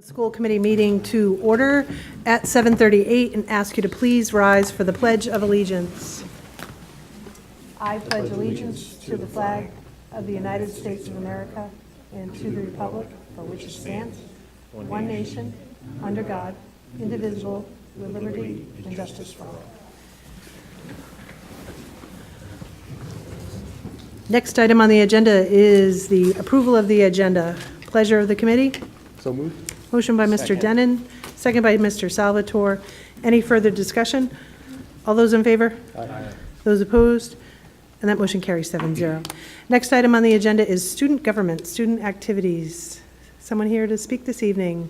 School committee meeting to order at 7:38 and ask you to please rise for the Pledge of Allegiance. I pledge allegiance to the flag of the United States of America and to the republic for which it stands, one nation, under God, indivisible, with liberty and justice for all. Next item on the agenda is the approval of the agenda. Pleasure of the committee. So moved. Motion by Mr. Denon, second by Mr. Salvatore. Any further discussion? All those in favor? Aye. Those opposed? And that motion carries 7-0. Next item on the agenda is student government, student activities. Someone here to speak this evening?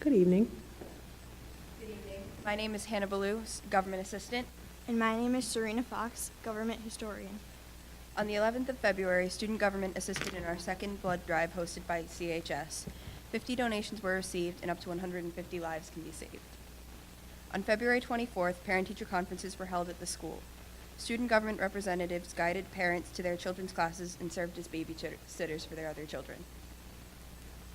Good evening. Good evening. My name is Hannah Ballou, Government Assistant. And my name is Serena Fox, Government Historian. On the 11th of February, student government assisted in our second blood drive hosted by CHS. 50 donations were received and up to 150 lives can be saved. On February 24th, parent-teacher conferences were held at the school. Student government representatives guided parents to their children's classes and served as babysitters for their other children.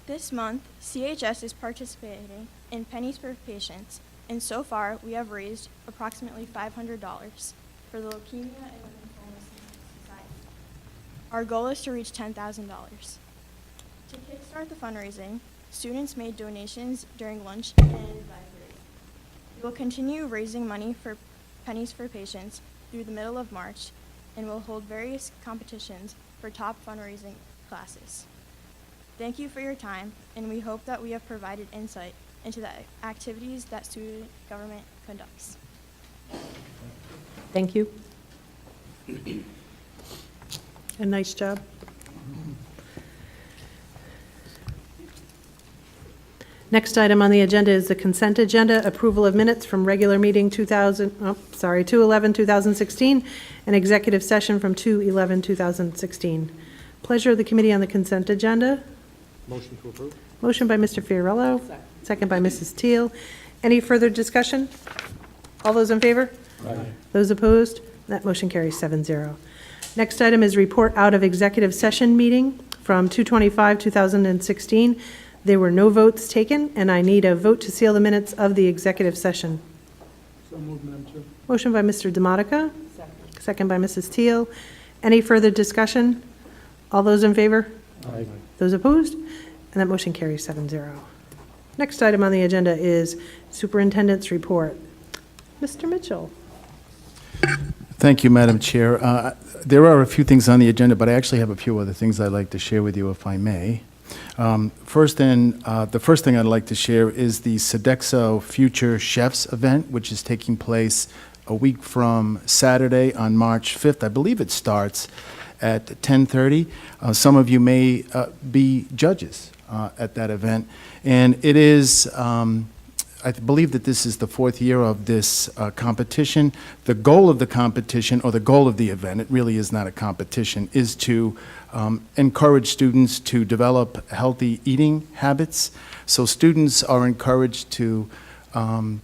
This month, CHS is participating in Pennies for Patients, and so far we have raised approximately $500 for the Leukemia and Women's Homelessness Society. Our goal is to reach $10,000. To kickstart the fundraising, students made donations during lunch and advisory. We will continue raising money for Pennies for Patients through the middle of March and will hold various competitions for top fundraising classes. Thank you for your time, and we hope that we have provided insight into the activities that student government conducts. Thank you. A nice job. Next item on the agenda is the consent agenda, approval of minutes from regular meeting 2/11/2016, and executive session from 2/11/2016. Pleasure of the committee on the consent agenda. Motion to approve. Motion by Mr. Fiorello, second by Mrs. Teal. Any further discussion? All those in favor? Aye. Those opposed? That motion carries 7-0. Next item is report out of executive session meeting from 2/25/2016. There were no votes taken, and I need a vote to seal the minutes of the executive session. So moved, Madam Chair. Motion by Mr. Demotica, second by Mrs. Teal. Any further discussion? All those in favor? Aye. Those opposed? And that motion carries 7-0. Next item on the agenda is superintendent's report. Mr. Mitchell. Thank you, Madam Chair. There are a few things on the agenda, but I actually have a few other things I'd like to share with you, if I may. The first thing I'd like to share is the Sodexo Future Chefs event, which is taking place a week from Saturday on March 5th. I believe it starts at 10:30. Some of you may be judges at that event. And it is, I believe that this is the fourth year of this competition. The goal of the competition, or the goal of the event, it really is not a competition, is to encourage students to develop healthy eating habits. So students are encouraged to come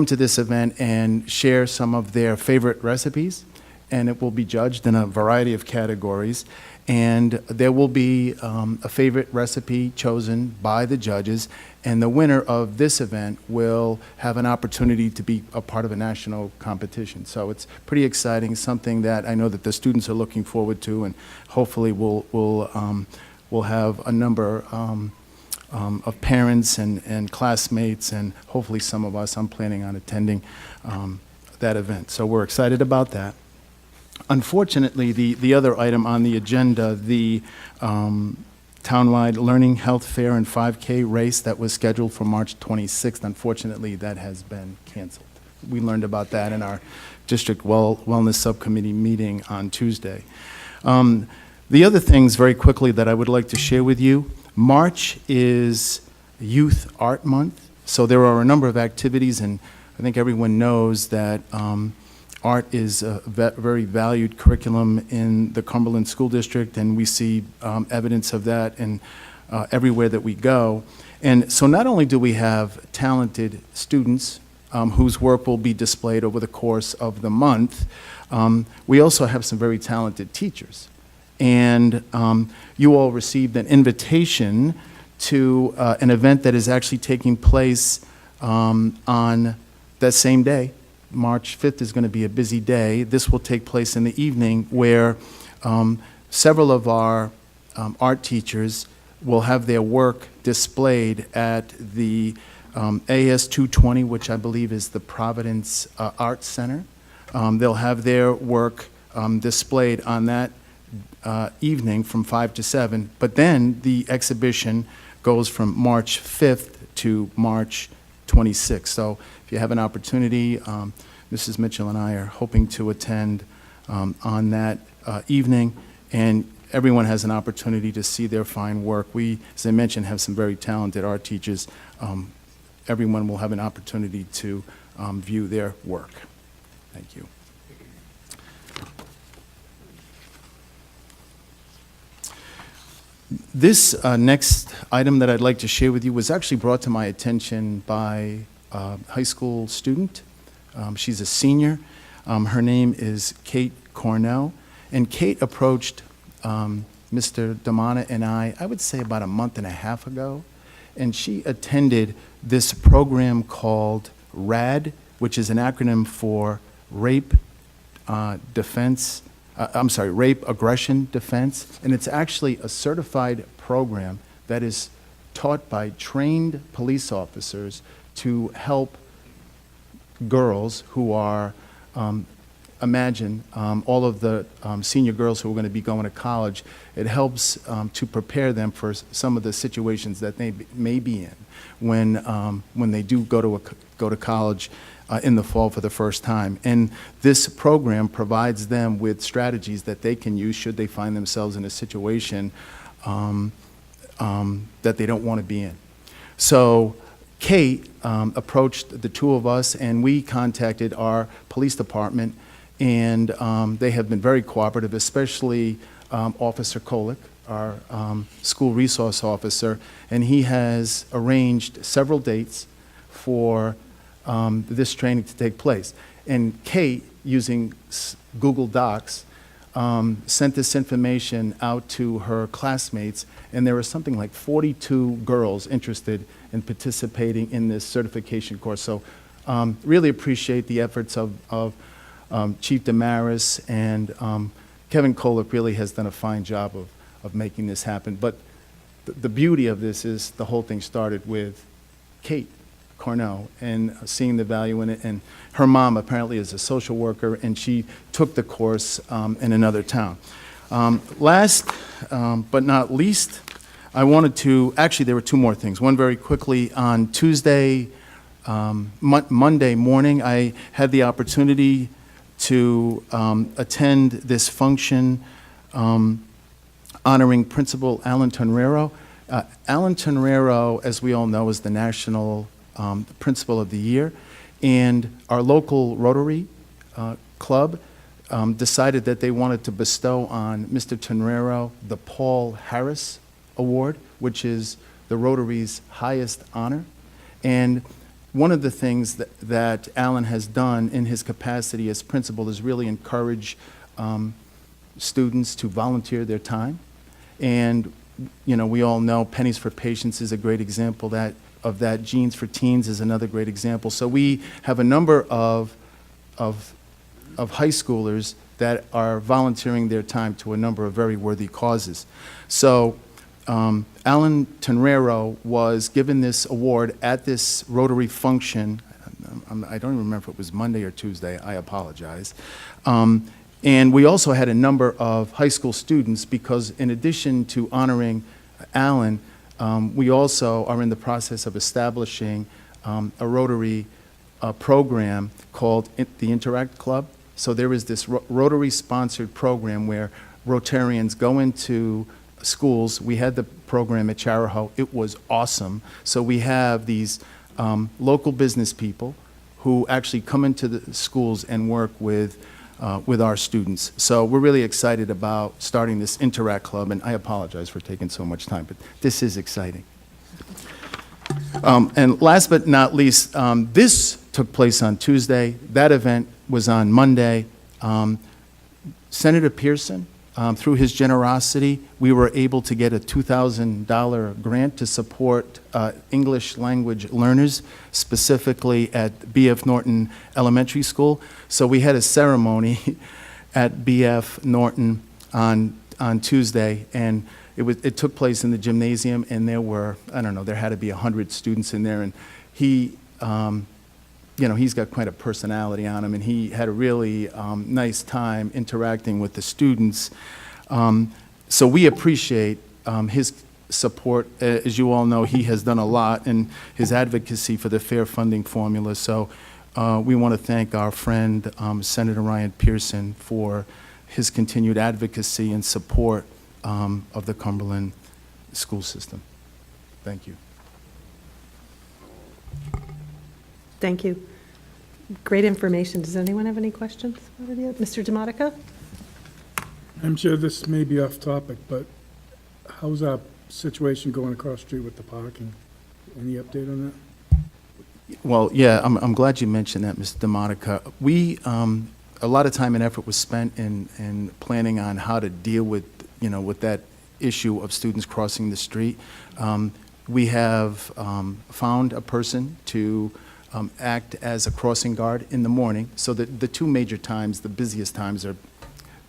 to this event and share some of their favorite recipes, and it will be judged in a variety of categories. And there will be a favorite recipe chosen by the judges, and the winner of this event will have an opportunity to be a part of a national competition. So it's pretty exciting, something that I know that the students are looking forward to, and hopefully we'll have a number of parents and classmates, and hopefully some of us. I'm planning on attending that event. So we're excited about that. Unfortunately, the other item on the agenda, the townwide Learning Health Fair and 5K race that was scheduled for March 26th, unfortunately, that has been canceled. We learned about that in our district wellness subcommittee meeting on Tuesday. The other things, very quickly, that I would like to share with you, March is Youth Art Month, so there are a number of activities, and I think everyone knows that art is a very valued curriculum in the Cumberland School District, and we see evidence of that in everywhere that we go. And so not only do we have talented students whose work will be displayed over the course of the month. We also have some very talented teachers. And you all received an invitation to an event that is actually taking place on that same day. March 5th is going to be a busy day. This will take place in the evening, where several of our art teachers will have their work displayed at the AS 220, which I believe is the Providence Arts Center. They'll have their work displayed on that evening from 5 to 7, but then the exhibition goes from March 5th to March 26th. So if you have an opportunity, Mrs. Mitchell and I are hoping to attend on that evening, and everyone has an opportunity to see their fine work. We, as I mentioned, have some very talented art teachers. Everyone will have an opportunity to view their work. Thank you. This next item that I'd like to share with you was actually brought to my attention by a high school student. She's a senior. Her name is Kate Cornell. And Kate approached Mr. Damana and I would say about a month and a half ago. And she attended this program called RAD, which is an acronym for Rape Aggression Defense, and it's actually a certified program that is taught by trained police officers to help girls who are, imagine all of the senior girls who are going to be going to college. It helps to prepare them for some of the situations that they may be in when they do go to college in the fall for the first time. And this program provides them with strategies that they can use should they find themselves in a situation that they don't want to be in. So Kate approached the two of us, and we contacted our police department, and they have been very cooperative, especially Officer Kolick, our school resource officer, and he has arranged several dates for this training to take place. And Kate, using Google Docs, sent this information out to her classmates, and there were something like 42 girls interested in participating in this certification course. So really appreciate the efforts of Chief Damaris, and Kevin Kolick really has done a fine job of making this happen. But the beauty of this is the whole thing started with Kate Cornell and seeing the value in it. And her mom apparently is a social worker, and she took the course in another town. Last but not least, I wanted to, actually there were two more things. One very quickly, on Tuesday, Monday morning, I had the opportunity to attend this function honoring Principal Alan Tonrero. Alan Tonrero, as we all know, is the National Principal of the Year, and our local Rotary Club decided that they wanted to bestow on Mr. Tonrero the Paul Harris Award, which is the Rotary's highest honor. And one of the things that Alan has done in his capacity as principal is really encourage students to volunteer their time. And, you know, we all know Pennies for Patients is a great example of that. Jeans for Teens is another great example. So we have a number of high schoolers that are volunteering their time to a number of very worthy causes. So Alan Tonrero was given this award at this Rotary function. I don't even remember if it was Monday or Tuesday. I apologize. And we also had a number of high school students, because in addition to honoring Alan, we also are in the process of establishing a Rotary program called the Interact Club. So there is this Rotary-sponsored program where Rotarians go into schools. We had the program at Charahoe. It was awesome. So we have these local business people who actually come into the schools and work with our students. So we're really excited about starting this Interact Club, and I apologize for taking so much time, but this is exciting. And last but not least, this took place on Tuesday. That event was on Monday. Senator Pearson, through his generosity, we were able to get a $2,000 grant to support English language learners, specifically at B.F. Norton Elementary School. So we had a ceremony at B.F. Norton on Tuesday, and it took place in the gymnasium, and there were, I don't know, there had to be 100 students in there, and he, he's got quite a personality on him, and he had a really nice time interacting with the students. So we appreciate his support. As you all know, he has done a lot in his advocacy for the fair funding formula. So we want to thank our friend, Senator Ryan Pearson, for his continued advocacy and support of the Cumberland school system. Thank you. Thank you. Great information. Does anyone have any questions? Mr. DeModica? I'm sure this may be off topic, but how's our situation going across the street with the parking? Any update on that? Well, yeah, I'm glad you mentioned that, Mr. DeModica. We, a lot of time and effort was spent in planning on how to deal with, with that issue of students crossing the street. We have found a person to act as a crossing guard in the morning. So the two major times, the busiest times, are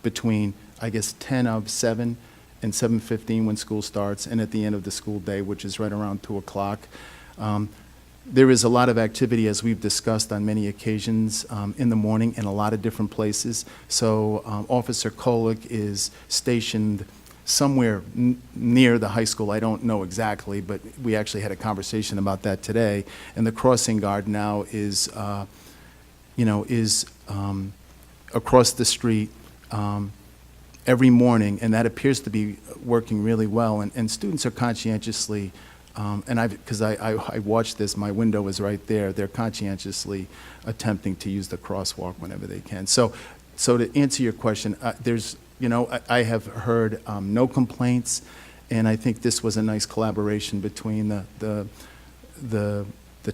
between, I guess, 10 of 7 and 7:15 when school starts, and at the end of the school day, which is right around 2 o'clock. There is a lot of activity, as we've discussed on many occasions, in the morning in a lot of different places. So Officer Kolick is stationed somewhere near the high school. I don't know exactly, but we actually had a conversation about that today. And the crossing guard now is, across the street every morning, and that appears to be working really well. And students are conscientiously, because I watched this, my window is right there, they're conscientiously attempting to use the crosswalk whenever they can. So to answer your question, I have heard no complaints, and I think this was a nice collaboration between the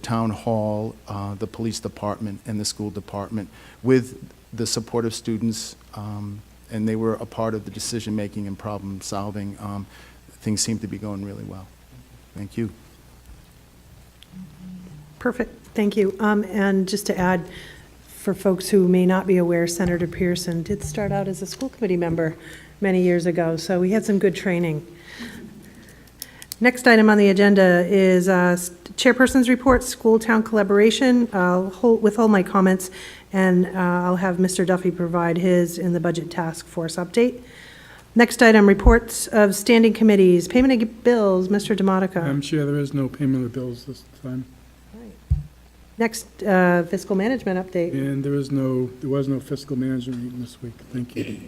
town hall, the police department, and the school department with the support of students, and they were a part of the decision-making and problem-solving. Things seem to be going really well. Thank you. Perfect. Thank you. And just to add, for folks who may not be aware, Senator Pearson did start out as a school committee member many years ago, so we had some good training. Next item on the agenda is Chairperson's Report, School-Town Collaboration. I'll withhold my comments, and I'll have Mr. Duffy provide his in the Budget Task Force update. Next item, reports of standing committees, payment of bills, Mr. DeModica. I'm sure there is no payment of bills this time. Next, fiscal management update. And there was no fiscal management meeting this week. Thank you.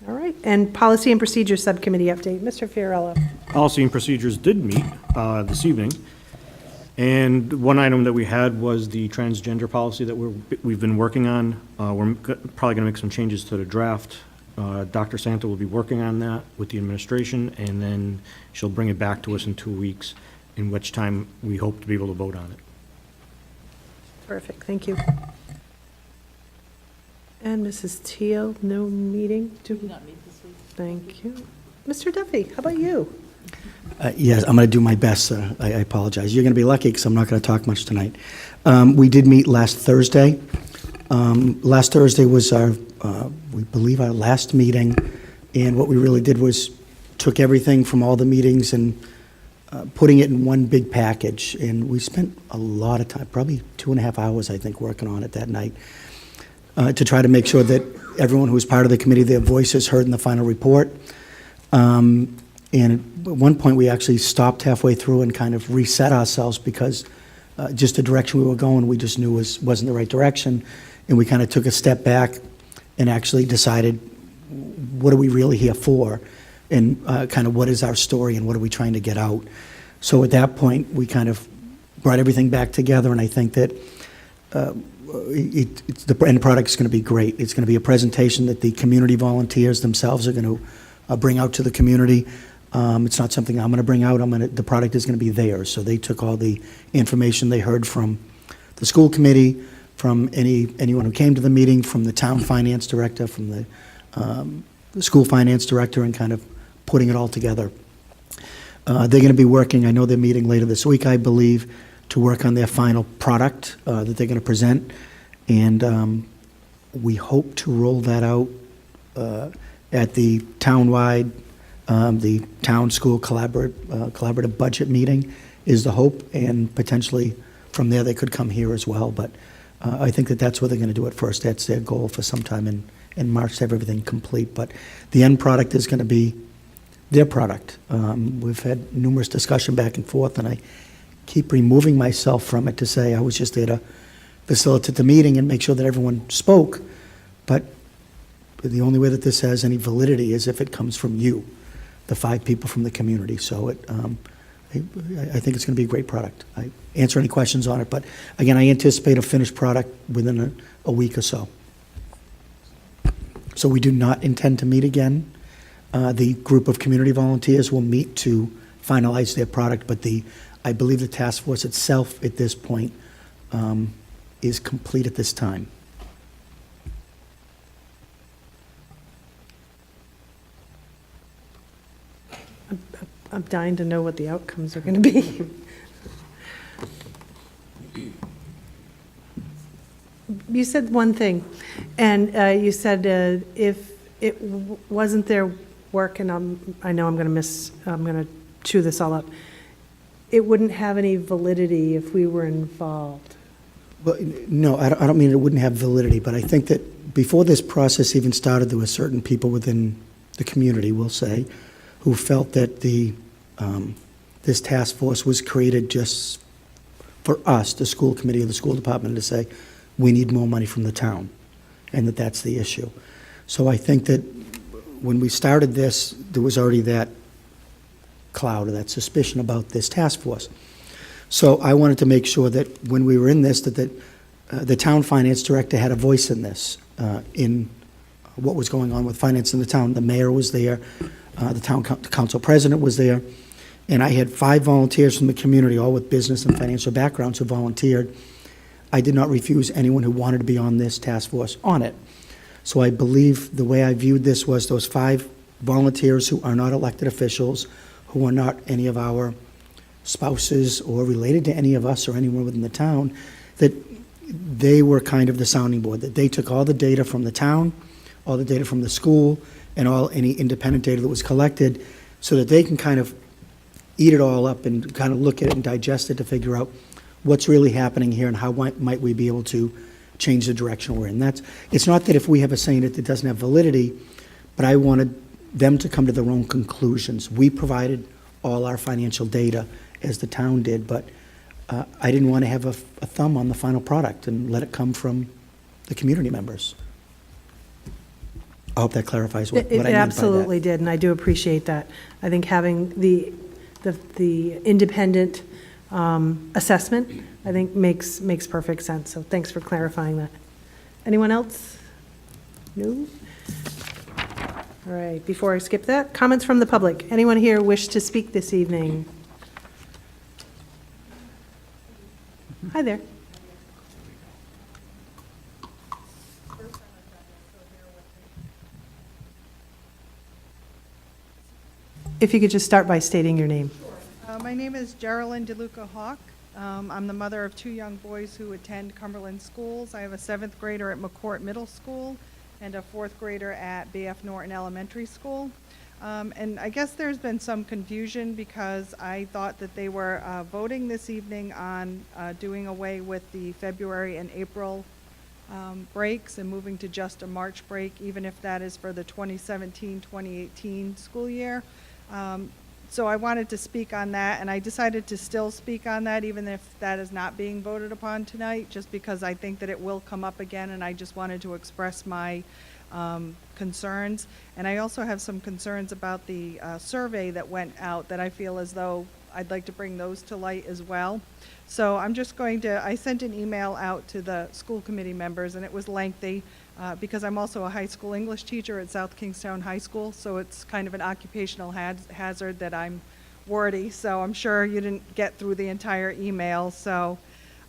All right, and Policy and Procedures Subcommittee update, Mr. Fiorello. Policy and Procedures did meet this evening, and one item that we had was the transgender policy that we've been working on. We're probably going to make some changes to the draft. Dr. Santa will be working on that with the administration, and then she'll bring it back to us in 2 weeks, in which time we hope to be able to vote on it. Perfect, thank you. And Mrs. Teal, no meeting? Do not meet this week. Thank you. Mr. Duffy, how about you? Yes, I'm going to do my best. I apologize. You're going to be lucky because I'm not going to talk much tonight. We did meet last Thursday. Last Thursday was we believe, our last meeting, and what we really did was took everything from all the meetings and putting it in one big package. And we spent a lot of time, probably 2.5 hours, I think, working on it that night to try to make sure that everyone who was part of the committee, their voices heard in the final report. And at one point, we actually stopped halfway through and kind of reset ourselves because just the direction we were going, we just knew wasn't the right direction. And we kind of took a step back and actually decided, what are we really here for? And kind of what is our story and what are we trying to get out? So at that point, we kind of brought everything back together, and I think that the end product is going to be great. It's going to be a presentation that the community volunteers themselves are going to bring out to the community. It's not something I'm going to bring out. The product is going to be theirs. So they took all the information they heard from the school committee, from anyone who came to the meeting, from the town finance director, from the school finance director, and kind of putting it all together. They're going to be working, I know they're meeting later this week, I believe, to work on their final product that they're going to present. And we hope to roll that out at the townwide, the town-school collaborative budget meeting is the hope, and potentially from there they could come here as well. But I think that that's where they're going to do it first. That's their goal for sometime in March to have everything complete. But the end product is going to be their product. We've had numerous discussion back and forth, and I keep removing myself from it to say I was just there to facilitate the meeting and make sure that everyone spoke. But the only way that this has any validity is if it comes from you, the 5 people from the community. So I think it's going to be a great product. I answer any questions on it, but again, I anticipate a finished product within a week or so. So we do not intend to meet again. The group of community volunteers will meet to finalize their product, but I believe the task force itself at this point is complete at this time. I'm dying to know what the outcomes are going to be. You said one thing, and you said if it wasn't their work, and I know I'm going to chew this all up, it wouldn't have any validity if we were involved. Well, no, I don't mean it wouldn't have validity, but I think that before this process even started, there were certain people within the community, we'll say, who felt that this task force was created just for us, the school committee or the school department, to say, we need more money from the town, and that's the issue. So I think that when we started this, there was already that cloud or that suspicion about this task force. So I wanted to make sure that when we were in this, that the town finance director had a voice in this, in what was going on with finance in the town. The mayor was there, the town council president was there, and I had 5 volunteers from the community, all with business and financial backgrounds, who volunteered. I did not refuse anyone who wanted to be on this task force on it. So I believe the way I viewed this was those 5 volunteers who are not elected officials, who are not any of our spouses or related to any of us or anyone within the town, that they were kind of the sounding board, that they took all the data from the town, all the data from the school, and any independent data that was collected, so that they can kind of eat it all up and kind of look at it and digest it to figure out what's really happening here and how might we be able to change the direction we're in. It's not that if we have a say in it that doesn't have validity, but I wanted them to come to their own conclusions. We provided all our financial data as the town did, but I didn't want to have a thumb on the final product and let it come from the community members. I hope that clarifies what I meant by that. It absolutely did, and I do appreciate that. I think having the independent assessment, I think makes perfect sense. So thanks for clarifying that. Anyone else? No? All right, before I skip that, comments from the public. Anyone here wish to speak this evening? Hi there. If you could just start by stating your name. My name is Geraldine DeLuca Hawk. I'm the mother of 2 young boys who attend Cumberland schools. I have a 7th grader at McCourt Middle School and a 4th grader at B.F. Norton Elementary School. And I guess there's been some confusion because I thought that they were voting this evening on doing away with the February and April breaks and moving to just a March break, even if that is for the 2017-2018 school year. So I wanted to speak on that, and I decided to still speak on that even if that is not being voted upon tonight, just because I think that it will come up again, and I just wanted to express my concerns. And I also have some concerns about the survey that went out that I feel as though I'd like to bring those to light as well. So I'm just I sent an email out to the school committee members, and it was lengthy because I'm also a high school English teacher at South Kingstown High School, so it's kind of an occupational hazard that I'm wordy, so I'm sure you didn't get through the entire email. So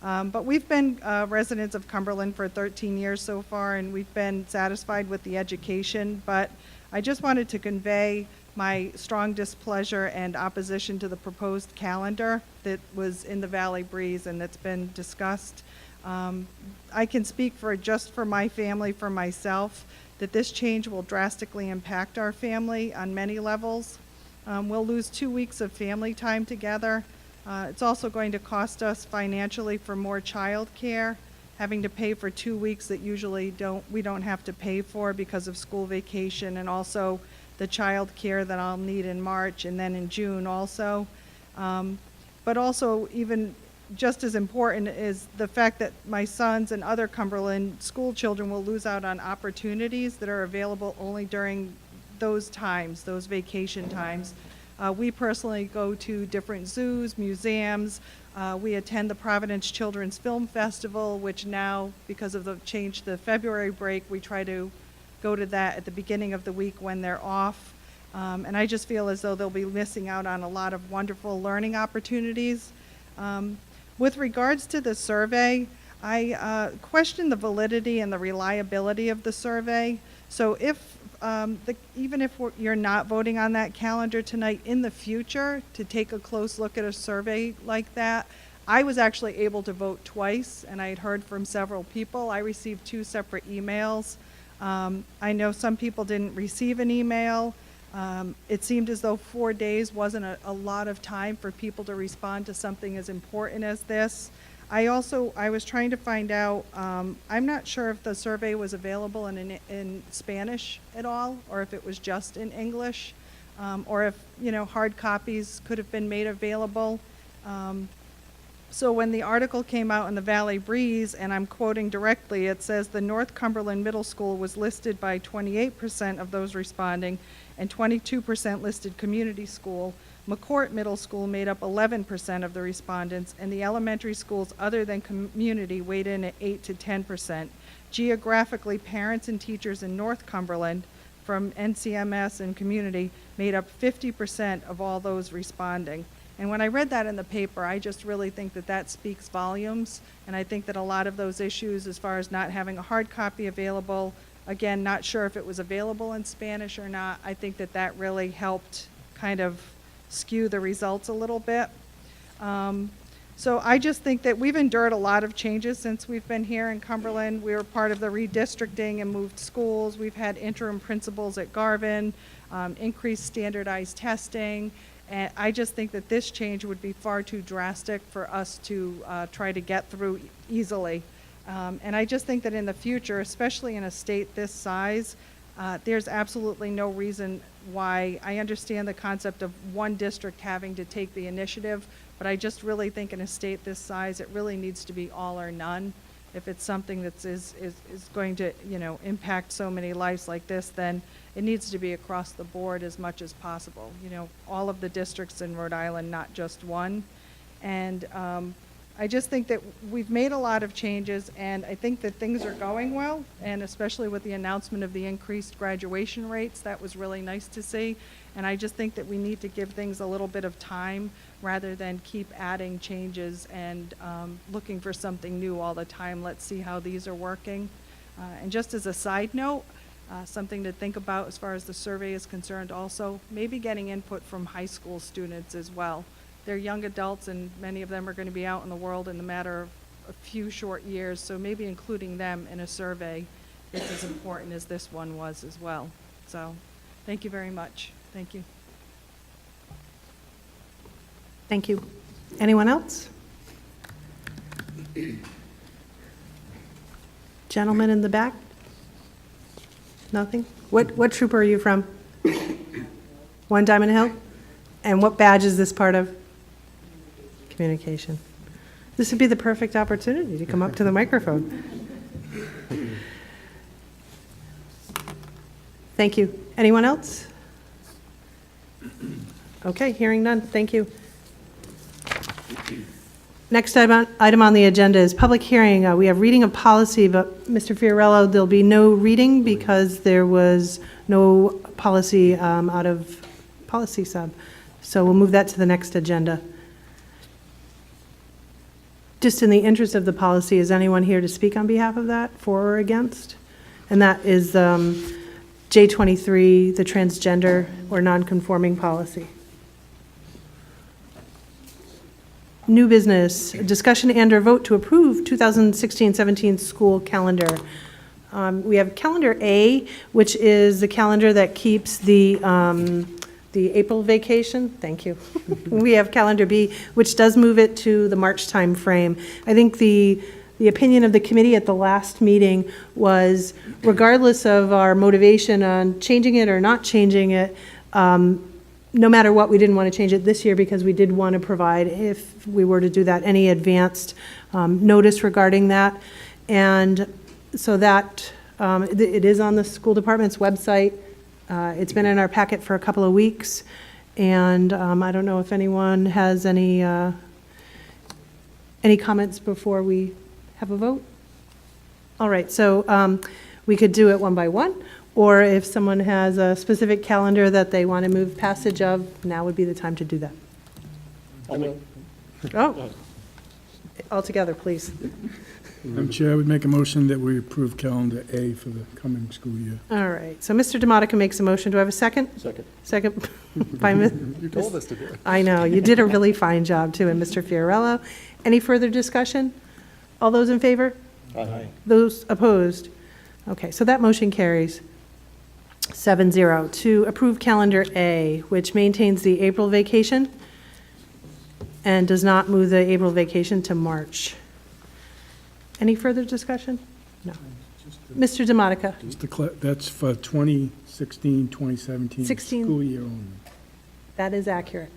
But we've been residents of Cumberland for 13 years so far, and we've been satisfied with the education. But I just wanted to convey my strong displeasure and opposition to the proposed calendar that was in the Valley Breeze and that's been discussed. I can speak just for my family, for myself, that this change will drastically impact our family on many levels. We'll lose 2 weeks of family time together. It's also going to cost us financially for more childcare, having to pay for 2 weeks that usually we don't have to pay for because of school vacation, and also the child care that I'll need in March and then in June also. But also, even just as important is the fact that my sons and other Cumberland school children will lose out on opportunities that are available only during those times, those vacation times. We personally go to different zoos, museums. We attend the Providence Children's Film Festival, which now, because of the change to the February break, we try to go to that at the beginning of the week when they're off. And I just feel as though they'll be missing out on a lot of wonderful learning opportunities. With regards to the survey, I question the validity and the reliability of the survey. So if even if you're not voting on that calendar tonight, in the future, to take a close look at a survey like that, I was actually able to vote twice, and I had heard from several people. I received 2 separate emails. I know some people didn't receive an email. It seemed as though 4 days wasn't a lot of time for people to respond to something as important as this. I was trying to find out, I'm not sure if the survey was available in Spanish at all, or if it was just in English, or if, hard copies could have been made available. So when the article came out in the Valley Breeze, and I'm quoting directly, it says the North Cumberland Middle School was listed by 28% of those responding, and 22% listed community school. McCourt Middle School made up 11% of the respondents, and the elementary schools other than community weighed in at 8 to 10%. Geographically, parents and teachers in North Cumberland from NCMS and community made up 50% of all those responding. And when I read that in the paper, I just really think that that speaks volumes, and I think that a lot of those issues as far as not having a hard copy available, again, not sure if it was available in Spanish or not, I think that that really helped kind of skew the results a little bit. So I just think that we've endured a lot of changes since we've been here in Cumberland. We were part of the redistricting and moved schools. We've had interim principals at Garvin, increased standardized testing. And I just think that this change would be far too drastic for us to try to get through easily. And I just think that in the future, especially in a state this size, there's absolutely no reason why. I understand the concept of one district having to take the initiative, but I just really think in a state this size, it really needs to be all or none. If it's something that is going to, impact so many lives like this, then it needs to be across the board as much as possible. All of the districts in Rhode Island, not just one. And I just think that we've made a lot of changes, and I think that things are going well, and especially with the announcement of the increased graduation rates, that was really nice to see. And I just think that we need to give things a little bit of time rather than keep adding changes and looking for something new all the time. Let's see how these are working. And just as a side note, something to think about as far as the survey is concerned also, maybe getting input from high school students as well. They're young adults, and many of them are going to be out in the world in a matter of a few short years, so maybe including them in a survey is as important as this one was as well. So thank you very much. Thank you. Thank you. Anyone else? Gentleman in the back? Nothing? What troop are you from? One Diamond Hill? And what badge is this part of? Communication. This would be the perfect opportunity to come up to the microphone. Thank you. Anyone else? Okay, hearing none. Thank you. Next item on the agenda is public hearing. We have reading of policy, but Mr. Fiorello, there'll be no reading because there was no policy out of policy sub. So we'll move that to the next agenda. Just in the interest of the policy, is anyone here to speak on behalf of that, for or against? And that is J23, the transgender or nonconforming policy. New business, discussion and/or vote to approve 2016-17 school calendar. We have calendar A, which is the calendar that keeps the April vacation. Thank you. We have calendar B, which does move it to the March timeframe. I think the opinion of the committee at the last meeting was, regardless of our motivation on changing it or not changing it, no matter what, we didn't want to change it this year because we did want to provide, if we were to do that, any advanced notice regarding that. And so that, it is on the school department's website. It's been in our packet for a couple of weeks. And I don't know if anyone has any comments before we have a vote? All right, so we could do it one by one, or if someone has a specific calendar that they want to move passage of, now would be the time to do that. Oh, all together, please. Madam Chair, I would make a motion that we approve calendar A for the coming school year. All right, so Mr. Demotica makes a motion. Do I have a second? Second. Second by Ms. You told us to do it. I know, you did a really fine job too, and Mr. Fiorello. Any further discussion? All those in favor? Aye. Those opposed? Okay, so that motion carries 7-0 to approve calendar A, which maintains the April vacation and does not move the April vacation to March. Any further discussion? No. Mr. Demotica? That's for 2016, 2017 16. school year only. That is accurate.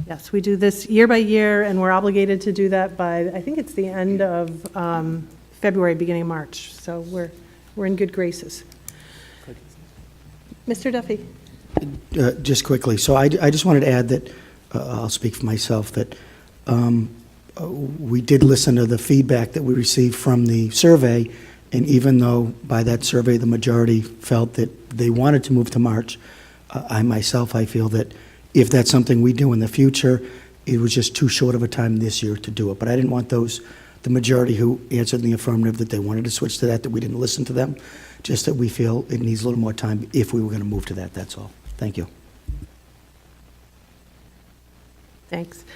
Yes, we do this year by year, and we're obligated to do that by, I think it's the end of February, beginning of March. So we're in good graces. Mr. Duffy? Just quickly, so I just wanted to add that, I'll speak for myself, that we did listen to the feedback that we received from the survey, and even though by that survey the majority felt that they wanted to move to March, I feel that if that's something we do in the future, it was just too short of a time this year to do it. But I didn't want the majority who answered in the affirmative that they wanted to switch to that we didn't listen to them, just that we feel it needs a little more time if we were going to move to that, that's all. Thank you. Thanks.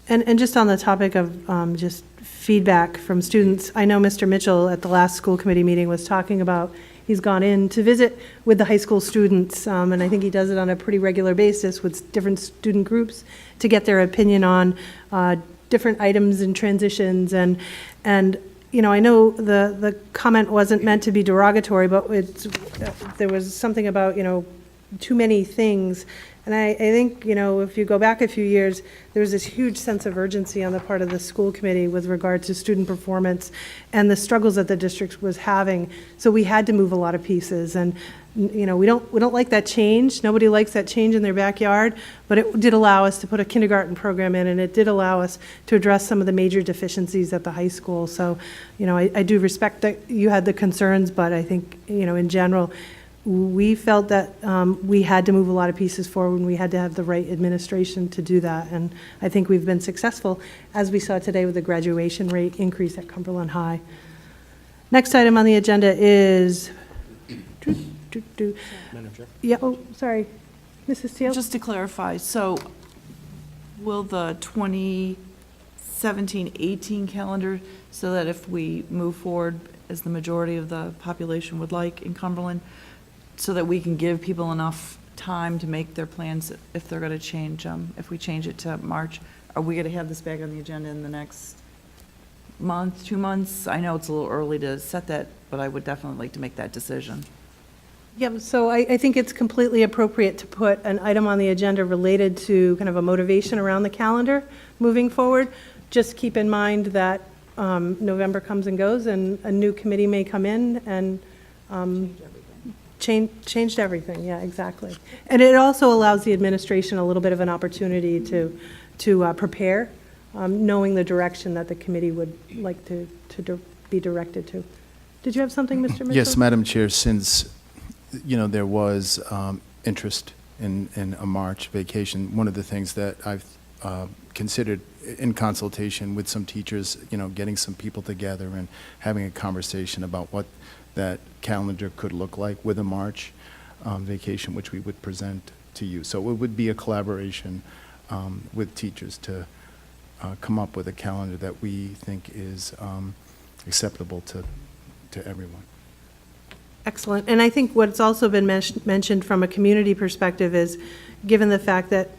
And just on the topic of just feedback from students, I know Mr. Mitchell at the last school committee meeting was talking about, he's gone in to visit with the high school students, and I think he does it on a pretty regular basis with different student groups to get their opinion on different items and transitions. And you know, I know the comment wasn't meant to be derogatory, but there was something about, you know, too many things. And I think, you know, if you go back a few years, there was this huge sense of urgency on the part of the school committee with regard to student performance and the struggles that the district was having. So we had to move a lot of pieces. And, you know, we don't like that change. Nobody likes that change in their backyard. But it did allow us to put a kindergarten program in, and it did allow us to address some of the major deficiencies at the high school. So, you know, I do respect that you had the concerns, but I think, you know, in general, we felt that we had to move a lot of pieces forward, and we had to have the right administration to do that. And I think we've been successful, as we saw today with the graduation rate increase at Cumberland High. Next item on the agenda is, Madam Chair? yeah, oh, sorry, Mrs. Steele? Just to clarify, so will the 2017-18 calendar, so that if we move forward as the majority of the population would like in Cumberland, so that we can give people enough time to make their plans if they're going to change, if we change it to March, are we going to have this back on the agenda in the next month, 2 months? I know it's a little early to set that, but I would definitely like to make that decision. Yeah, so I think it's completely appropriate to put an item on the agenda related to kind of a motivation around the calendar moving forward. Just keep in mind that November comes and goes, and a new committee may come in and changed everything, yeah, exactly. And it also allows the administration a little bit of an opportunity to prepare, knowing the direction that the committee would like to be directed to. Did you have something, Mr. Mitchell? Yes, Madam Chair, since, you know, there was interest in a March vacation, one of the things that I've considered in consultation with some teachers, getting some people together and having a conversation about what that calendar could look like with a March vacation, which we would present to you. So it would be a collaboration with teachers to come up with a calendar that we think is acceptable to everyone. Excellent. And I think what's also been mentioned from a community perspective is, given the fact that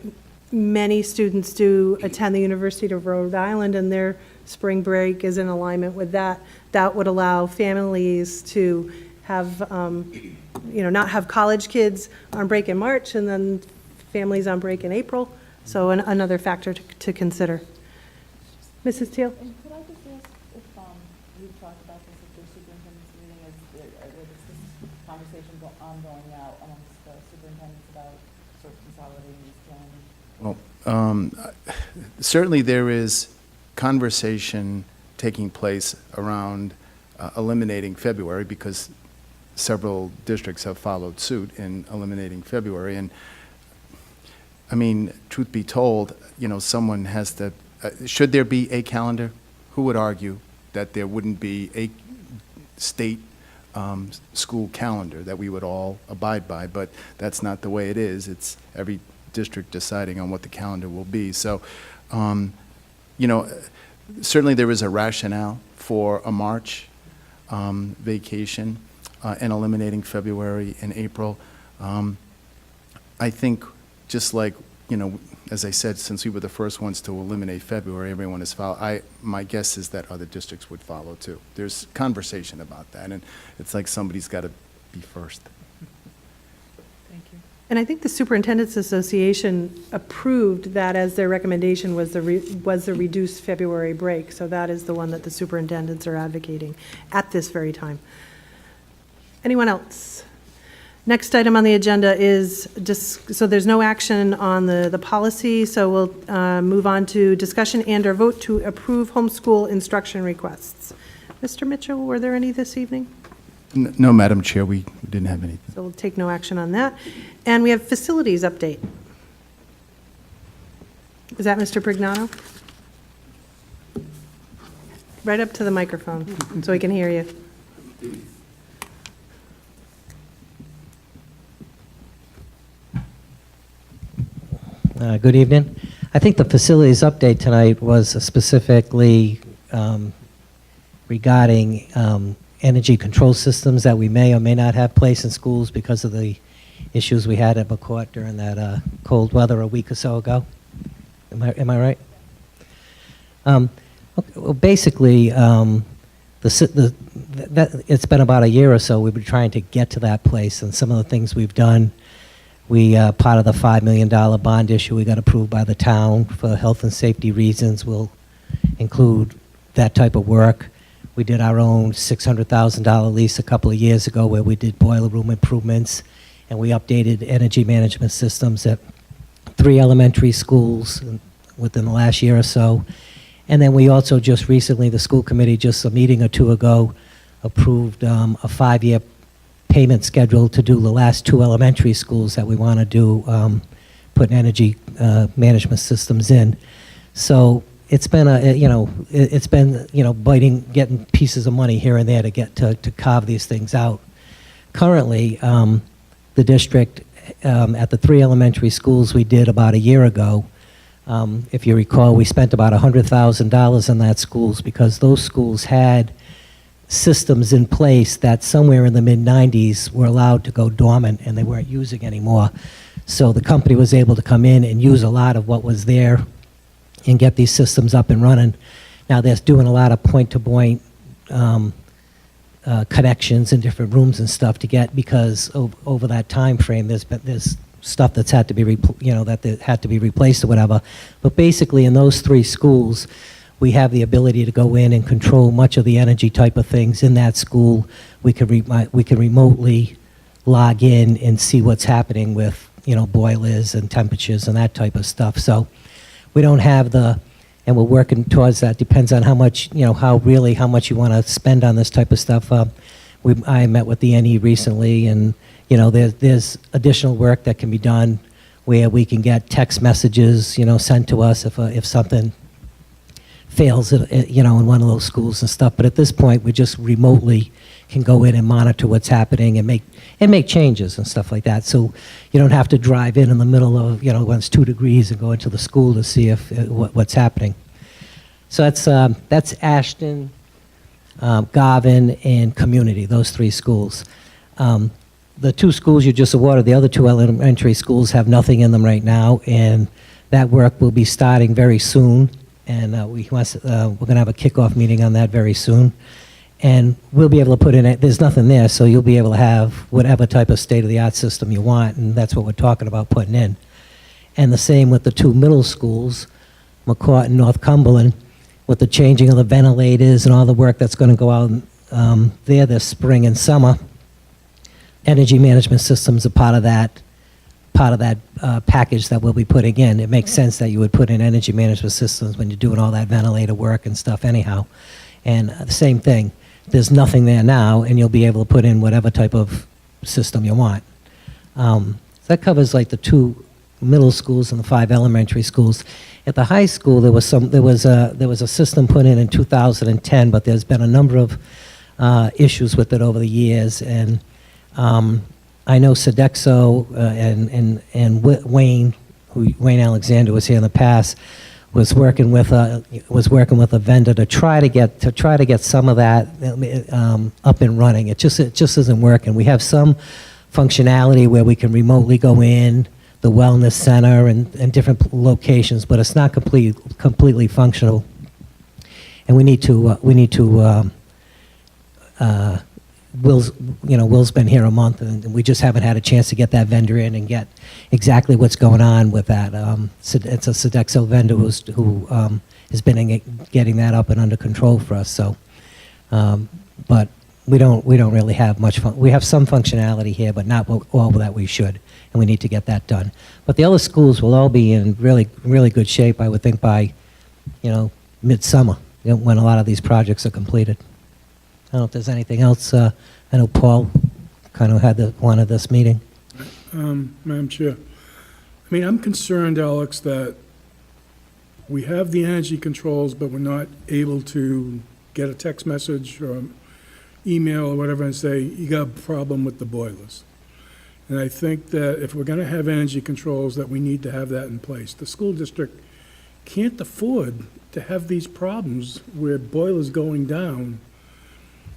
many students do attend the University of Rhode Island and their spring break is in alignment with that, that would allow families to have, not have college kids on break in March and then families on break in April. So another factor to consider. Mrs. Teal? And could I just ask if you've talked about this at the superintendent's meeting, is this conversation ongoing now amongst the superintendents about sort of consolidating these calendars? Well, certainly there is conversation taking place around eliminating February, because several districts have followed suit in eliminating February. And I mean, truth be told, someone has to, should there be a calendar? Who would argue that there wouldn't be a state school calendar that we would all abide by? But that's not the way it is. It's every district deciding on what the calendar will be. So, certainly there is a rationale for a March vacation and eliminating February and April. I think just like, as I said, since we were the first ones to eliminate February, everyone has followed. My guess is that other districts would follow too. There's conversation about that, and it's like somebody's got to be first. Thank you. And I think the Superintendent's Association approved that as their recommendation was the reduced February break. So that is the one that the superintendents are advocating at this very time. Anyone else? Next item on the agenda is, so there's no action on the policy, so we'll move on to discussion and/or vote to approve homeschool instruction requests. Mr. Mitchell, were there any this evening? No, Madam Chair, we didn't have anything. So we'll take no action on that. And we have facilities update. Is that Mr. Prignano? Right up to the microphone so we can hear you. Good evening. I think the facilities update tonight was specifically regarding energy control systems that we may or may not have placed in schools because of the issues we had at McCourt during that cold weather a week or so ago. Am I right? Okay, well, basically, it's been about a year or so we've been trying to get to that place, and some of the things we've done. We, part of the $5 million bond issue we got approved by the town for health and safety reasons will include that type of work. We did our own $600,000 lease a couple of years ago where we did boiler room improvements, and we updated energy management systems at 3 elementary schools within the last year or so. And then we also just recently, the school committee just a meeting or two ago, approved a 5-year payment schedule to do the last 2 elementary schools that we want to do, put energy management systems in. So it's been getting pieces of money here and there to get to carve these things out. Currently, the district at the 3 elementary schools we did about a year ago, if you recall, we spent about $100,000 in that schools because those schools had systems in place that somewhere in the mid-90s were allowed to go dormant and they weren't using anymore. So the company was able to come in and use a lot of what was there and get these systems up and running. Now they're doing a lot of point-to-point connections in different rooms and stuff to get, because over that time frame there's stuff that's had to be that had to be replaced or whatever. But basically in those 3 schools, we have the ability to go in and control much of the energy type of things in that school. We can remotely log in and see what's happening with, boilers and temperatures and that type of stuff. So we don't have and we're working towards that. Depends on how much, how much you want to spend on this type of stuff. I met with the NE recently, and, there's additional work that can be done where we can get text messages, sent to us if something fails, in one of those schools and stuff. But at this point, we just remotely can go in and monitor what's happening and make changes and stuff like that. So you don't have to drive in the middle of, when it's 2 degrees and go into the school to see if what's happening. So that's Ashton, Garvin, and Community, those 3 schools. The 2 schools you just awarded, the other 2 elementary schools have nothing in them right now, and that work will be starting very soon. And we're going to have a kickoff meeting on that very soon. And we'll be able to put in it, there's nothing there, so you'll be able to have whatever type of state-of-the-art system you want, and that's what we're talking about putting in. And the same with the 2 middle schools, McCourt and North Cumberland, with the changing of the ventilators and all the work that's going to go out there this spring and summer. Energy management systems are part of that package that we'll be putting in. It makes sense that you would put in energy management systems when you're doing all that ventilator work and stuff anyhow. And the same thing, there's nothing there now, and you'll be able to put in whatever type of system you want. So that covers like the 2 middle schools and the 5 elementary schools. At the high school, there was a system put in 2010, but there's been a number of issues with it over the years, and I know Sodexo and Wayne Alexander was here in the past, was working with a vendor to try to get some of that up and running. It just isn't working. We have some functionality where we can remotely go in the wellness center and different locations, but it's not completely functional. And we need to Will's been here a month, and we just haven't had a chance to get that vendor in and get exactly what's going on with that. It's a Sodexo vendor who has been getting that up and under control for us. So, but we don't really have much fun. We have some functionality here, but not all that we should, and we need to get that done. But the other schools will all be in really good shape, I would think, by midsummer, when a lot of these projects are completed. I don't know if there's anything else. I know Paul kind of wanted this meeting. Madam Chair, I'm concerned, Alex, that we have the energy controls, but we're not able to get a text message or email or whatever and say, you got a problem with the boilers. And I think that if we're going to have energy controls, that we need to have that in place. The school district can't afford to have these problems where boilers going down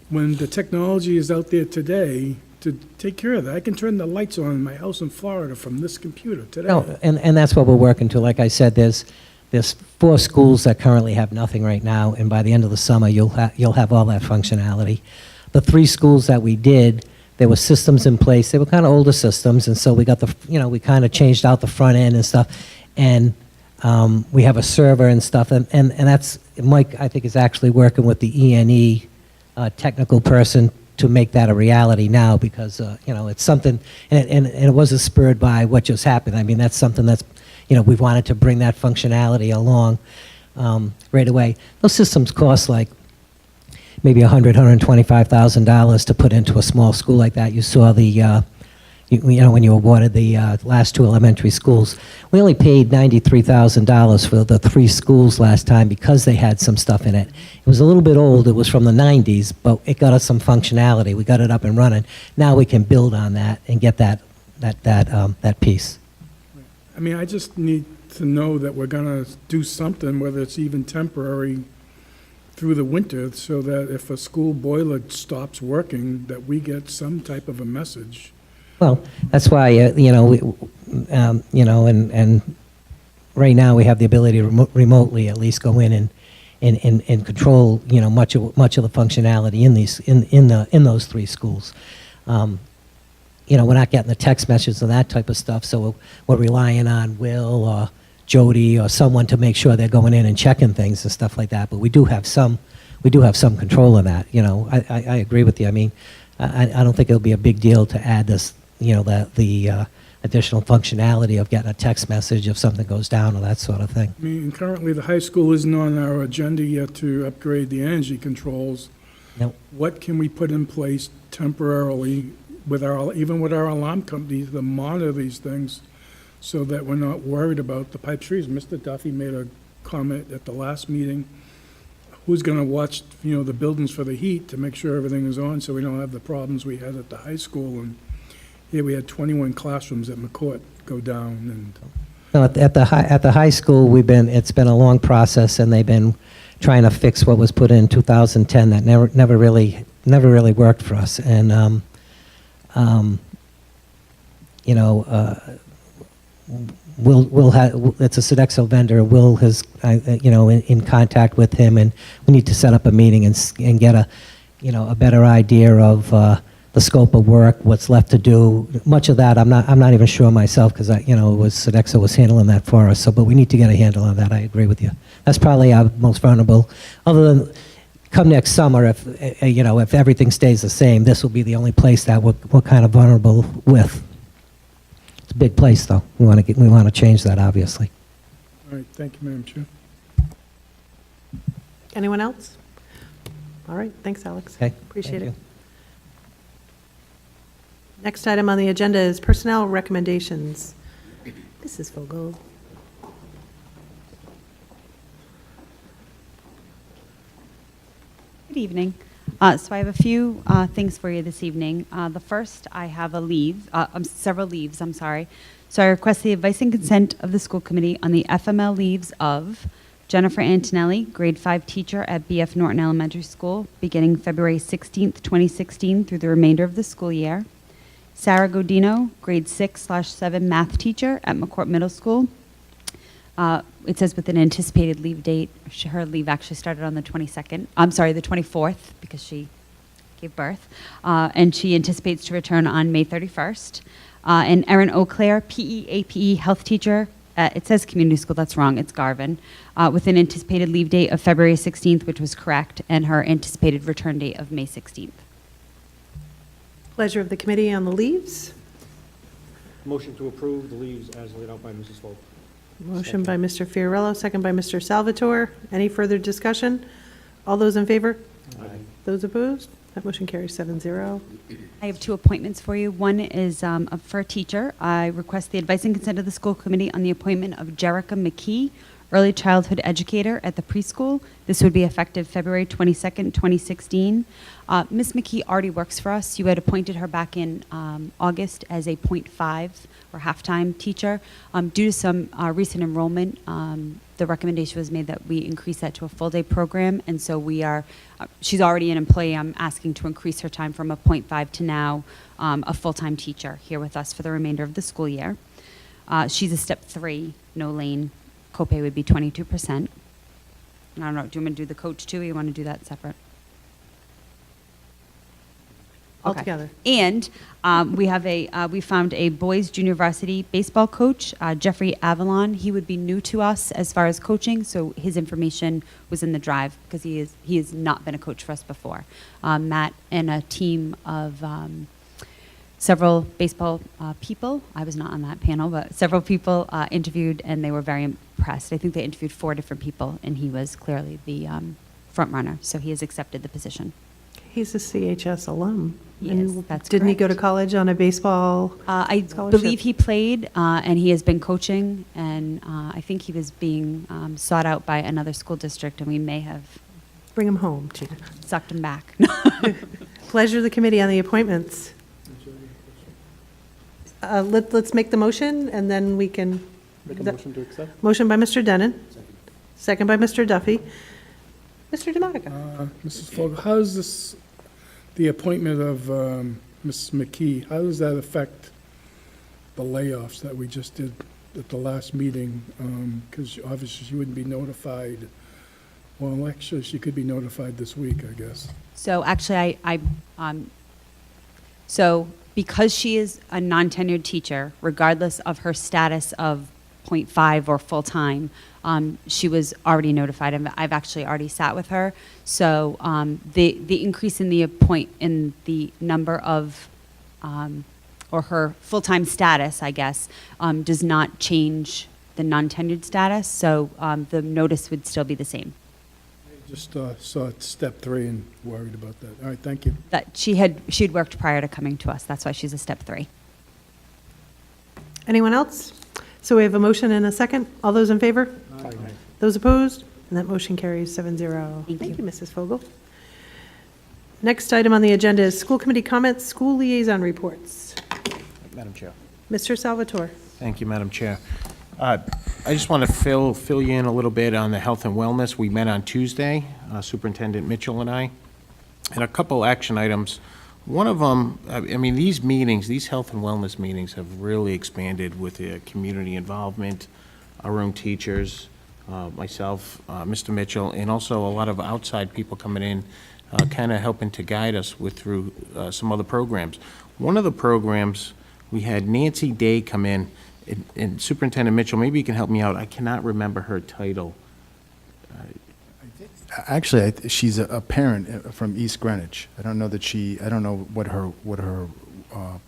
when the technology is out there today to take care of that. I can turn the lights on in my house in Florida from this computer today. No, and that's what we're working to. Like I said, there's 4 schools that currently have nothing right now, and by the end of the summer, you'll have all that functionality. The 3 schools that we did, there were systems in place. They were kind of older systems, and so we got we kind of changed out the front end and stuff, and we have a server and stuff, and that's, Mike, I think, is actually working with the E&E technical person to make that a reality now, because it's something, and it wasn't spurred by what just happened. That's something that's, we've wanted to bring that functionality along right away. Those systems cost like maybe $125,000 to put into a small school like that. You saw the when you awarded the last 2 elementary schools. We only paid $93,000 for the 3 schools last time because they had some stuff in it. It was a little bit old. It was from the 90s, but it got us some functionality. We got it up and running. Now we can build on that and get that piece. I just need to know that we're going to do something, whether it's even temporary, through the winter, so that if a school boiler stops working, that we get some type of a message. Well, that's why, and right now we have the ability to remotely at least go in and control, much of the functionality in those 3 schools. We're not getting the text messages and that type of stuff, so we're relying on Will or Jody or someone to make sure they're going in and checking things and stuff like that. But we do have some control of that. I agree with you. I don't think it'll be a big deal to add this. The additional functionality of getting a text message if something goes down or that sort of thing. Currently the high school isn't on our agenda yet to upgrade the energy controls. Nope. What can we put in place temporarily even with our alarm companies to monitor these things so that we're not worried about the pipe trees? Mr. Duffy made a comment at the last meeting who's gonna watch, the buildings for the heat to make sure everything is on, so we don't have the problems we had at the high school, and here we had 21 classrooms at McCourt go down, and No, at the high school, it's been a long process, and they've been trying to fix what was put in 2010 that never really worked for us. And, Will it's a Sodexo vendor. Will has, in contact with him, and we need to set up a meeting and get a better idea of the scope of work, what's left to do. Much of that, I'm not even sure myself, because Sodexo was handling that for us. So, but we need to get a handle on that. I agree with you. That's probably our most vulnerable. Other than come next summer, if everything stays the same, this will be the only place that we're kind of vulnerable with. It's a big place, though. We want to change that, obviously. all right, thank you, Madam Chair. Anyone else? All right, thanks, Alex. Okay, Appreciate thank it. Next item on the agenda is personnel recommendations. Mrs. Fogel. Good evening. So I have a few things for you this evening. The first, I have several leaves, I'm sorry. So I request the advice and consent of the school committee on the FML leaves of Jennifer Antonelli, grade 5 teacher at BF Norton Elementary School, beginning February 16th, 2016 through the remainder of the school year. Sarah Godino, grade 6/7 math teacher at McCourt Middle School. It says with an anticipated leave date. Her leave actually started on the 22nd. I'm sorry, the 24th, because she gave birth. And she anticipates to return on May 31st. And Erin O'Clair, PE, APE health teacher. It says community school, that's wrong, it's Garvin. With an anticipated leave date of February 16th, which was correct, and her anticipated return date of May 16th. Pleasure of the committee on the leaves. Motion to approve the leaves as laid out by Mrs. Folk. Motion by Mr. Fiorello, second by Mr. Salvatore. Any further discussion? All those in favor? Those opposed? That motion carries 7-0. I have two appointments for you. One is for a teacher. I request the advice and consent of the school committee on the appointment of Jerica McKee, early childhood educator at the preschool. This would be effective February 22nd, 2016. Ms. McKee already works for us. You had appointed her back in August as a .5 or half-time teacher. Due to some recent enrollment, the recommendation was made that we increase that to a full-day program, and so she's already an employee. I'm asking to increase her time from a .5 to now a full-time teacher here with us for the remainder of the school year. She's a step 3, no lane. Copay would be 22%. I don't know, do you want me to do the coach too, or you want to do that separate? Okay. Altogether. And we found a boys junior varsity baseball coach, Jeffrey Avalon. He would be new to us as far as coaching, so his information was in the drive because he has not been a coach for us before. Matt and a team of several baseball people, I was not on that panel, but several people interviewed, and they were very impressed. I think they interviewed 4 different people, and he was clearly the front runner, so he has accepted the position. He's a CHS alum. He And is, that's Didn't he go to correct. college on a baseball I scholarship? believe he played, and he has been coaching, and I think he was being sought out by another school district, and we may have Bring him home, Gina. sucked him back. Pleasure of the committee on the appointments. Let's make the motion, and then we can... Make a motion to accept? Motion by Mr. Denon. Second by Mr. Duffy. Mr. DeMonica. Mrs. Fogel, how does this, the appointment of Mrs. McKee, how does that affect the layoffs that we just did at the last meeting? Because obviously she wouldn't be notified. Well, actually, she could be notified this week, I guess. So actually, so because she is a non-tenured teacher, regardless of her status of .5 or full-time, she was already notified, and I've actually already sat with her. So the increase in the number of, or her full-time status, I guess, does not change the non-tenured status. So the notice would still be the same. Just saw step 3 and worried about that. All right, thank you. That she'd worked prior to coming to us. That's why she's a step 3. Anyone else? So we have a motion and a second. All those in favor? Those opposed? And that motion carries 7-0. Thank Thank you, Mrs. Fogel. Next item on the agenda is school committee comments, school liaison reports. Madam Chair. Mr. Salvatore. Thank you, Madam Chair. I just want to fill you in a little bit on the health and wellness. We met on Tuesday, Superintendent Mitchell and I, and a couple action items. One of them, I mean, these meetings, these health and wellness meetings have really expanded with the community involvement, our own teachers, myself, Mr. Mitchell, and also a lot of outside people coming in, kind of helping to guide us through some other programs. One of the programs, we had Nancy Day come in, and Superintendent Mitchell, maybe you can help me out. I cannot remember her title. Actually, she's a parent from East Greenwich. I don't know what her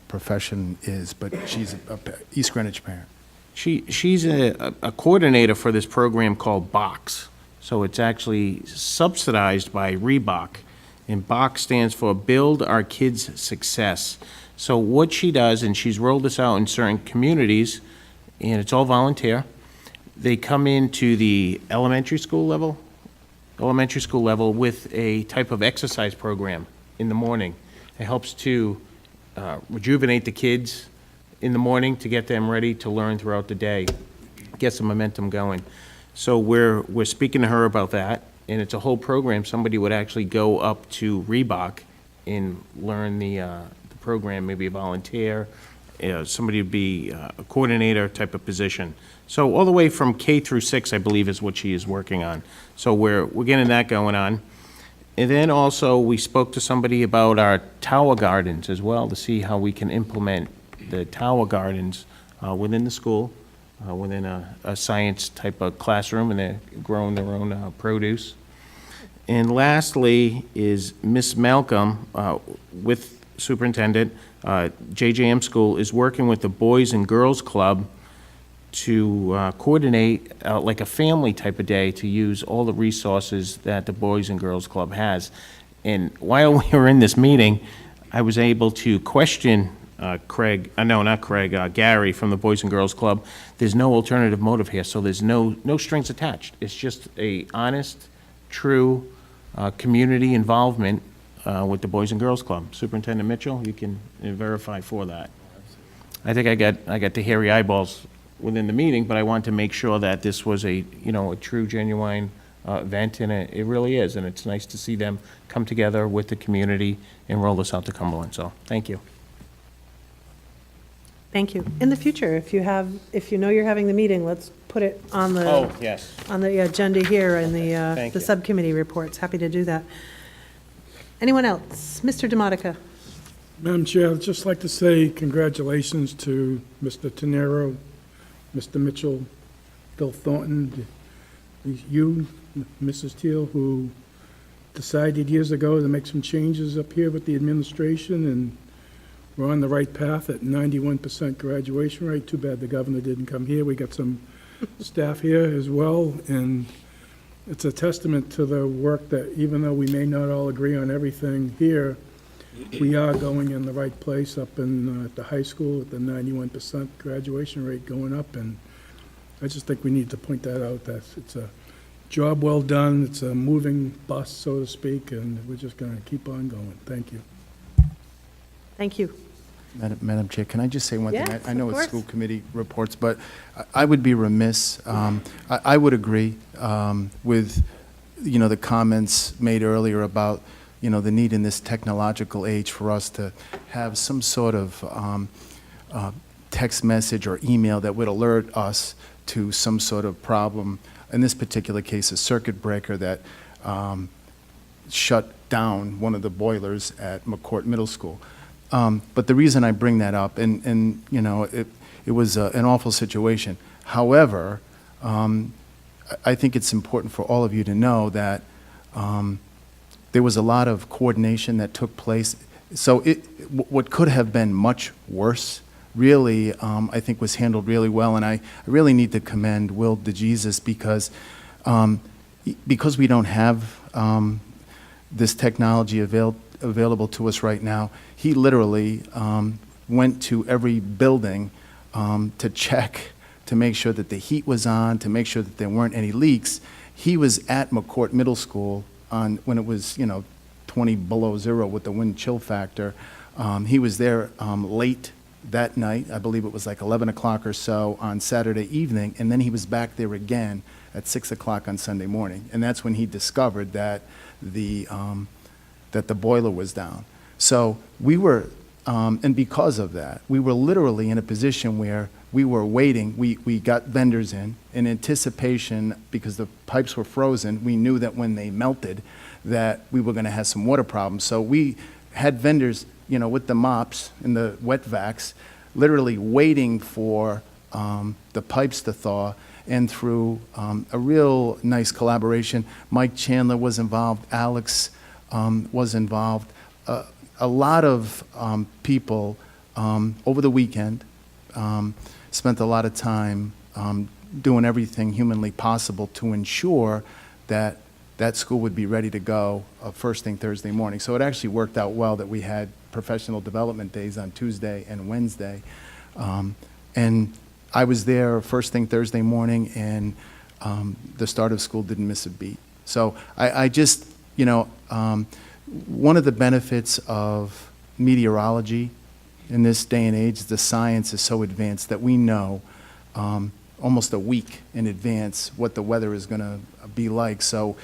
profession is, but she's a East Greenwich parent. She's a coordinator for this program called BOX. So it's actually subsidized by Reebok, and BOX stands for Build Our Kids' Success. So what she does, and she's rolled this out in certain communities, and it's all volunteer. They come into the elementary school level with a type of exercise program in the morning. It helps to rejuvenate the kids in the morning to get them ready to learn throughout the day, get some momentum going. So we're speaking to her about that, and it's a whole program. Somebody would actually go up to Reebok and learn the program, maybe a volunteer, somebody would be a coordinator type of position. So all the way from K through 6, I believe, is what she is working on. So we're getting that going on. And then also, we spoke to somebody about our tower gardens as well, to see how we can implement the tower gardens within the school, within a science type of classroom, and they're growing their own produce. And lastly is Miss Malcolm, with Superintendent, JJM School is working with the Boys and Girls Club to coordinate like a family type of day to use all the resources that the Boys and Girls Club has. And while we were in this meeting, I was able to question Gary from the Boys and Girls Club. There's no alternative motive here, so there's no strings attached. It's just a honest, true community involvement with the Boys and Girls Club. Superintendent Mitchell, you can verify for that. I think I got the hairy eyeballs within the meeting, but I wanted to make sure that this was a true, genuine event, and it really is, and it's nice to see them come together with the community and roll this out to Cumberland. So, thank you. Thank you. In the future, if you know you're having the meeting, let's put it on the Yes. on the agenda here in Thank the you. subcommittee reports. Happy to do that. Anyone else? Mr. DeModica. Madam Chair, I'd just like to say congratulations to Mr. Tenero, Mr. Mitchell, Bill Thornton, you, Mrs. Teal, who decided years ago to make some changes up here with the administration, and we're on the right path at 91% graduation rate. Too bad the governor didn't come here. We got some staff here as well, and it's a testament to the work that even though we may not all agree on everything here, we are going in the right place up in at the high school at the 91% graduation rate going up, and I just think we need to point that out, that it's a job well done, it's a moving bus, so to speak, and we're just going to keep on going. Thank you. Thank you. Madam Chair, can I just say one thing? Yes, I know of it's course. school committee reports, but I would be remiss, I would agree with, the comments made earlier about, the need in this technological age for us to have some sort of text message or email that would alert us to some sort of problem. In this particular case, a circuit breaker that shut down one of the boilers at McCourt Middle School. But the reason I bring that up, and it was an awful situation. However, I think it's important for all of you to know that there was a lot of coordination that took place. So what could have been much worse really, I think, was handled really well. And I really need to commend Will DeJesus because we don't have this technology available to us right now. He literally went to every building to check, to make sure that the heat was on, to make sure that there weren't any leaks. he was at McCourt Middle School when it was, 20 below zero with the wind chill factor. He was there late that night. I believe it was like 11 o'clock or so on Saturday evening, and then he was back there again at 6 o'clock on Sunday morning. And that's when he discovered that the boiler was down. So we were, and because of that, we were literally in a position where we were waiting. We got vendors in anticipation, because the pipes were frozen. We knew that when they melted, that we were going to have some water problems. So we had vendors, with the mops and the wet vacs, literally waiting for the pipes to thaw. And through a real nice collaboration, Mike Chandler was involved, Alex was involved. A lot of people over the weekend spent a lot of time doing everything humanly possible to ensure that that school would be ready to go first thing Thursday morning. So it actually worked out well that we had professional development days on Tuesday and Wednesday. And I was there first thing Thursday morning, and the start of school didn't miss a beat. So I just, one of the benefits of meteorology in this day and age, the science is so advanced that we know almost a week in advance what the weather is going to be like. So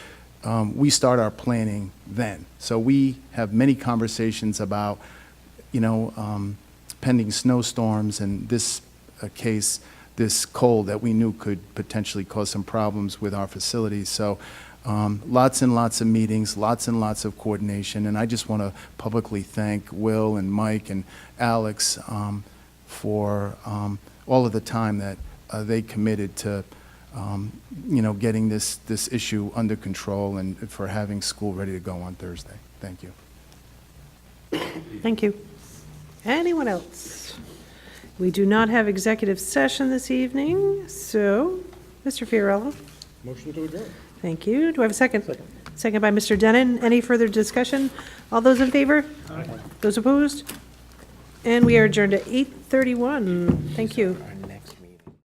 we start our planning then. So we have many conversations about, pending snowstorms, and this case, this cold that we knew could potentially cause some problems with our facilities. So lots and lots of meetings, lots and lots of coordination, and I just want to publicly thank Will and Mike and Alex for all of the time that they committed to, getting this issue under control and for having school ready to go on Thursday. Thank you. Thank you. Anyone else? We do not have executive session this evening, so, Mr. Fiorello? Motion to adjourn. Thank you. Do I have a second? Second by Mr. Denon. Any further discussion? All those in favor? Aye. Those opposed? And we are adjourned at 8:31. Thank you.